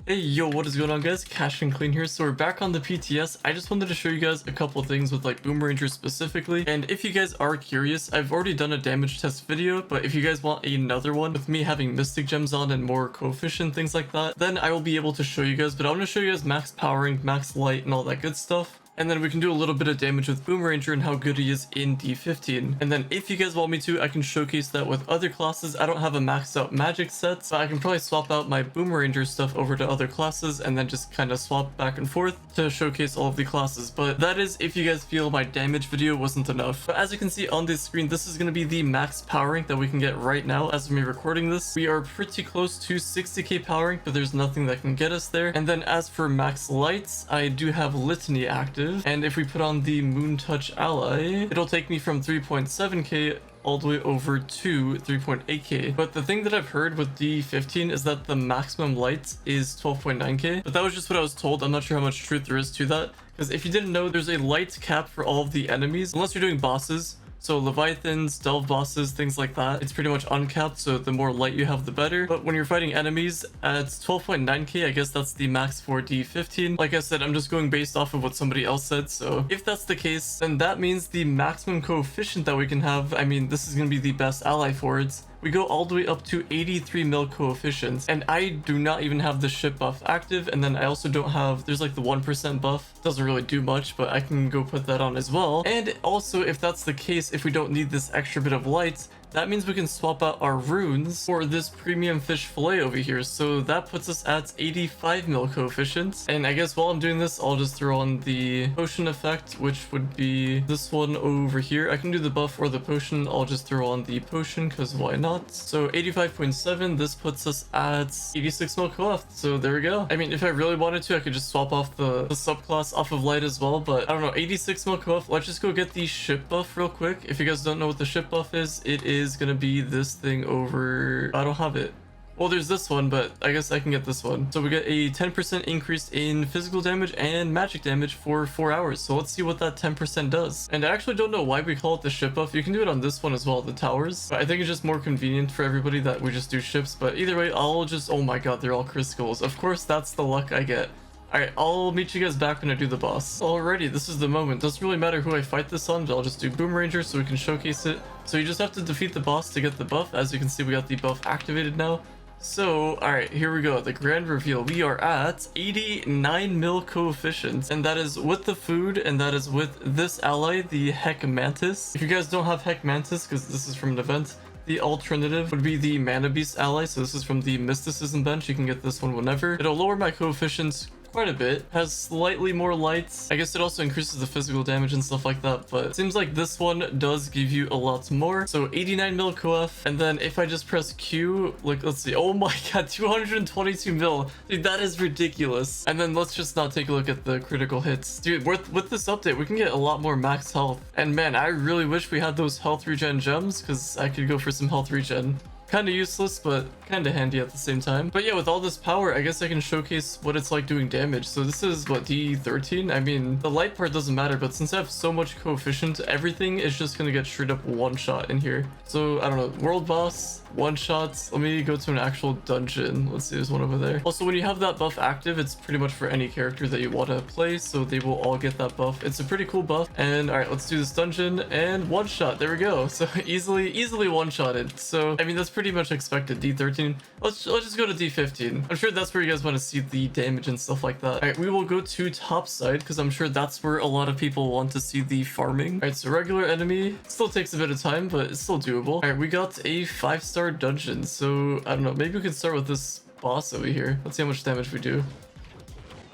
Hey yo, what is going on guys? Cash and Clean here. So we're back on the PTS. I just wanted to show you guys a couple things with like Boomeranger specifically. And if you guys are curious, I've already done a damage test video, but if you guys want another one with me having Mystic Gems on and more coefficient, things like that, then I will be able to show you guys. But I want to show you guys max powering, max light, and all that good stuff. And then we can do a little bit of damage with Boomeranger and how good he is in D15. And then if you guys want me to, I can showcase that with other classes. I don't have a maxed out magic set, so I can probably swap out my Boomeranger stuff over to other classes and then just kind of swap back and forth to showcase all of the classes. But that is if you guys feel my damage video wasn't enough. But as you can see on this screen, this is going to be the max powering that we can get right now as of me recording this. We are pretty close to 60k powering, but there's nothing that can get us there. And then as for max lights, I do have Litany active. And if we put on the Moon Touch Ally, it'll take me from 3.7k all the way over to 3.8k. But the thing that I've heard with D15 is that the maximum light is 12.9k. But that was just what I was told. I'm not sure how much truth there is to that. Because if you didn't know, there's a light cap for all of the enemies, unless you're doing bosses. So Leviathans, Delve bosses, things like that, it's pretty much uncapped, so the more light you have, the better. But when you're fighting enemies at 12.9k, I guess that's the max for D15. Like I said, I'm just going based off of what somebody else said, so if that's the case, then that means the maximum coefficient that we can have, I mean, this is going to be the best ally for it. We go all the way up to 83 mil coefficients, and I do not even have the ship buff active, and then I also don't have, there's like the 1% buff, doesn't really do much, but I can go put that on as well. And also, if that's the case, if we don't need this extra bit of light, that means we can swap out our runes for this premium fish fillet over here. So that puts us at 85 mil coefficients. And I guess while I'm doing this, I'll just throw on the potion effect, which would be this one over here. I can do the buff or the potion. I'll just throw on the potion because why not? So 85.7, this puts us at 86 mil coef. So there we go. I mean, if I really wanted to, I could just swap off the subclass off of light as well. But I don't know, 86 mil coef. Let's just go get the ship buff real quick. If you guys don't know what the ship buff is, it is gonna be this thing over, I don't have it. Well, there's this one, but I guess I can get this one. So we get a 10% increase in physical damage and magic damage for 4 hours. So let's see what that 10% does. And I actually don't know why we call it the ship buff. You can do it on this one as well, the towers. But I think it's just more convenient for everybody that we just do ships. But either way, I'll just, oh my god, they're all crystals. Of course, that's the luck I get. Alright, I'll meet you guys back when I do the boss. Alrighty, this is the moment. Doesn't really matter who I fight this on, but I'll just do Boomeranger so we can showcase it. So you just have to defeat the boss to get the buff. As you can see, we got the buff activated now. So, alright, here we go. The grand reveal. We are at 89 mil coefficient, and that is with the food, and that is with this ally, the Heck Mantis. If you guys don't have Heck Mantis, because this is from an event, the alternative would be the Mana Beast ally. So this is from the Mysticism bench. You can get this one whenever. It'll lower my coefficients quite a bit, has slightly more lights. I guess it also increases the physical damage and stuff like that, but it seems like this one does give you a lot more. So 89 mil coef, and then if I just press Q, like, let's see, oh my god, 222 mil. Dude, that is ridiculous. And then let's just not take a look at the critical hits. Dude, with this update, we can get a lot more max health. And man, I really wish we had those health regen gems, because I could go for some health regen. Kind of useless, but kind of handy at the same time. But yeah, with all this power, I guess I can showcase what it's like doing damage. So this is what, D13? I mean, the light part doesn't matter, but since I have so much coefficient, everything is just gonna get straight up one shot in here. So I don't know, world boss, one shots. Let me go to an actual dungeon. Let's see, there's one over there. Also, when you have that buff active, it's pretty much for any character that you want to play, so they will all get that buff. It's a pretty cool buff. And all right, let's do this dungeon and one shot. There we go. So easily one shotted. So I mean, that's pretty much expected. D13. Let's just go to D15. I'm sure that's where you guys want to see the damage and stuff like that. All right, we will go to top side because I'm sure that's where a lot of people want to see the farming. All right, so regular enemy still takes a bit of time, but it's still doable. All right, we got a 5-star dungeon. So I don't know, maybe we could start with this boss over here. Let's see how much damage we do.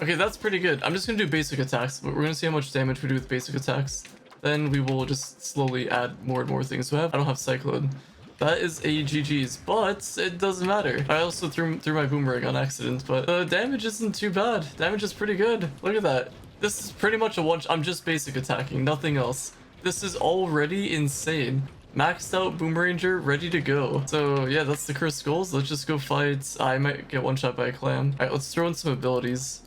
Okay, that's pretty good. I'm just gonna do basic attacks, but we're gonna see how much damage we do with basic attacks. Then we will just slowly add more and more things. So I don't have Cyclone. That is a GG's, but it doesn't matter. I also threw my boomerang on accident, but the damage isn't too bad. Damage is pretty good. Look at that. This is pretty much a one. I'm just basic attacking, nothing else. This is already insane. Maxed out Boomeranger, ready to go. So yeah, that's the cursed skulls. Let's just go fight. I might get one shot by a clam. All right, let's throw in some abilities.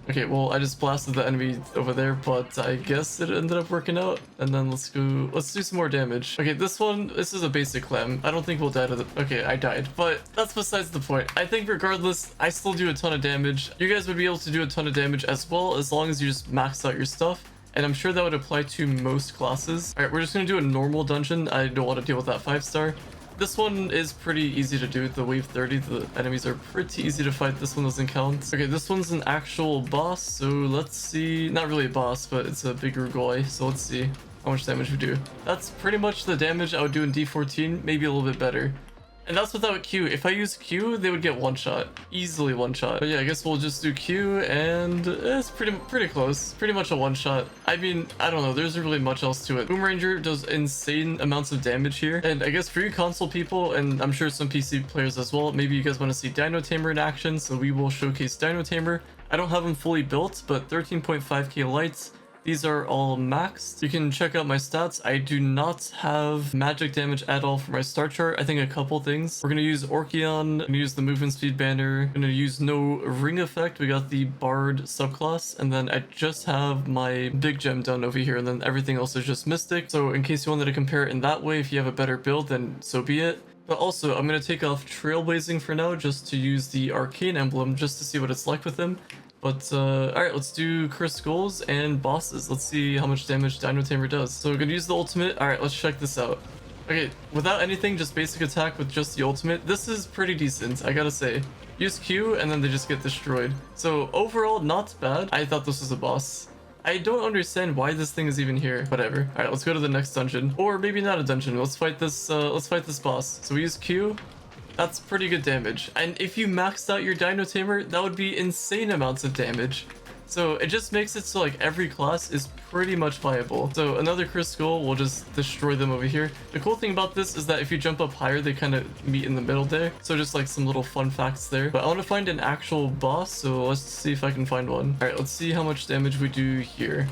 Okay, well, I just blasted the enemy over there, but I guess it ended up working out. And then let's do some more damage. Okay, this is a basic clam. I don't think we'll die to the... Okay, I died, but that's besides the point. I think regardless, I still do a ton of damage. You guys would be able to do a ton of damage as well, as long as you just max out your stuff. And I'm sure that would apply to most classes. All right, we're just gonna do a normal dungeon. I don't want to deal with that 5-star. This one is pretty easy to do. The wave 30, the enemies are pretty easy to fight. This one doesn't count. Okay, this one's an actual boss. So let's see. Not really a boss, but it's a bigger guy. So let's see how much damage we do. That's pretty much the damage I would do in D14, maybe a little bit better. And that's without Q. If I use Q, they would get one shot. Easily one shot. But yeah, I guess we'll just do Q, and it's pretty close. Pretty much a one shot. I mean, I don't know. There's really much else to it. Boomeranger does insane amounts of damage here. And I guess for you console people, and I'm sure some PC players as well, maybe you guys want to see Dino Tamer in action, so we will showcase Dino Tamer. I don't have him fully built, but 13.5k lights. These are all maxed. You can check out my stats. I do not have magic damage at all for my star chart. I think a couple things. We're going to use Orcheon. I'm going to use the movement speed banner. I'm going to use no ring effect. We got the Bard subclass. And then I just have my big gem done over here. And then everything else is just mystic. So in case you wanted to compare it in that way, if you have a better build, then so be it. But also, I'm going to take off Trailblazing for now just to use the Arcane emblem just to see what it's like with him. But, alright, let's do Cursed Skulls and bosses. Let's see how much damage Dino Tamer does. So we're gonna use the ultimate. Alright, let's check this out. Okay, without anything, just basic attack with just the ultimate. This is pretty decent, I gotta say. Use Q, and then they just get destroyed. So overall, not bad. I thought this was a boss. I don't understand why this thing is even here. Whatever. Alright, let's go to the next dungeon. Or maybe not a dungeon. Let's fight this boss. So we use Q. That's pretty good damage. And if you maxed out your Dino Tamer, that would be insane amounts of damage. So it just makes it so like every class is pretty much viable. So another Cursed Skull will just destroy them over here. The cool thing about this is that if you jump up higher, they kind of meet in the middle there. So just like some little fun facts there. But I want to find an actual boss, so let's see if I can find one. All right, let's see how much damage we do here.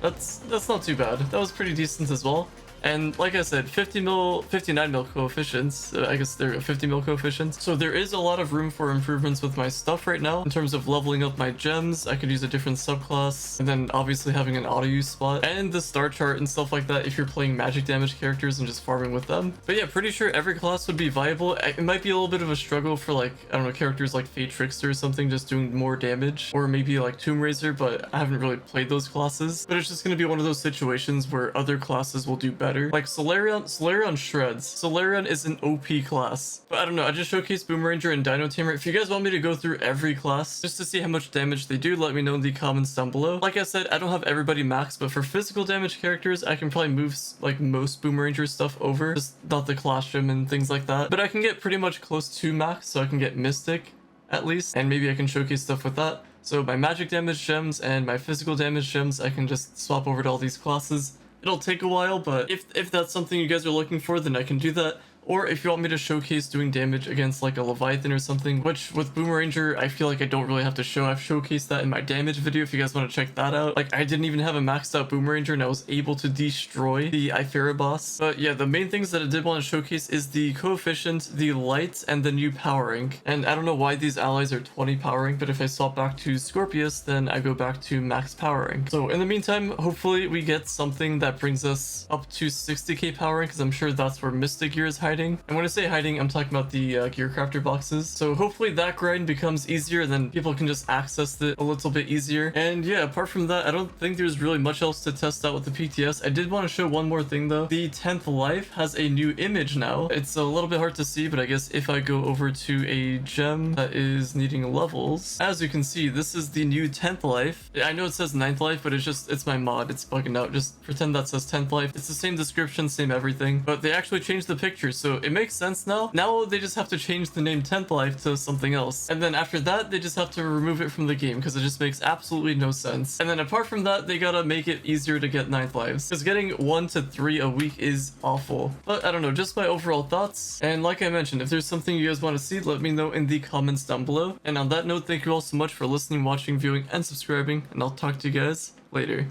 That's not too bad. That was pretty decent as well. And like I said, 59 mil coefficients. I guess they're 50 mil coefficients. So there is a lot of room for improvements with my stuff right now. In terms of leveling up my gems, I could use a different subclass. And then obviously having an auto use spot. And the star chart and stuff like that if you're playing magic damage characters and just farming with them. But yeah, pretty sure every class would be viable. It might be a little bit of a struggle for like, I don't know, characters like Fate Trickster or something just doing more damage. Or maybe like Tomb Raiser, but I haven't really played those classes. But it's just going to be one of those situations where other classes will do better. Like Solarion shreds. Solarion is an OP class. But I don't know, I just showcased Boomeranger and Dino Tamer. If you guys want me to go through every class just to see how much damage they do, let me know in the comments down below. Like I said, I don't have everybody maxed, but for physical damage characters, I can probably move like most Boomeranger stuff over. Just not the class gem and things like that. But I can get pretty much close to max, so I can get Mystic at least. And maybe I can showcase stuff with that. So my magic damage gems and my physical damage gems, I can just swap over to all these classes. It'll take a while, but if that's something you guys are looking for, then I can do that. Or if you want me to showcase doing damage against like a Leviathan or something, which with Boomeranger, I feel like I don't really have to show. I've showcased that in my damage video if you guys want to check that out. Like I didn't even have a maxed out Boomeranger and I was able to destroy the Ifera boss. But yeah, the main things that I did want to showcase is the coefficient, the light, and the new power rank. And I don't know why these allies are 20 power rank, but if I swap back to Scorpius, then I go back to max power rank. So in the meantime, hopefully we get something that brings us up to 60k power rank, because I'm sure that's where Mystic Gear is hiding. And when I say hiding, I'm talking about the gear crafter boxes. So hopefully that grind becomes easier, and then people can just access it a little bit easier. And yeah, apart from that, I don't think there's really much else to test out with the PTS. I did want to show one more thing though. The 10th life has a new image now. It's a little bit hard to see, but I guess if I go over to a gem that is needing levels, as you can see, this is the new 10th life. I know it says 9th life, but it's my mod. It's bugging out. Just pretend that says 10th life. It's the same description, same everything, but they actually changed the picture. So it makes sense now. Now they just have to change the name 10th life to something else. And then after that, they just have to remove it from the game because it just makes absolutely no sense. And then apart from that, they gotta make it easier to get 9th lives, because getting 1 to 3 a week is awful. But I don't know, just my overall thoughts. And like I mentioned, if there's something you guys want to see, let me know in the comments down below. And on that note, thank you all so much for listening, watching, viewing, and subscribing. And I'll talk to you guys later.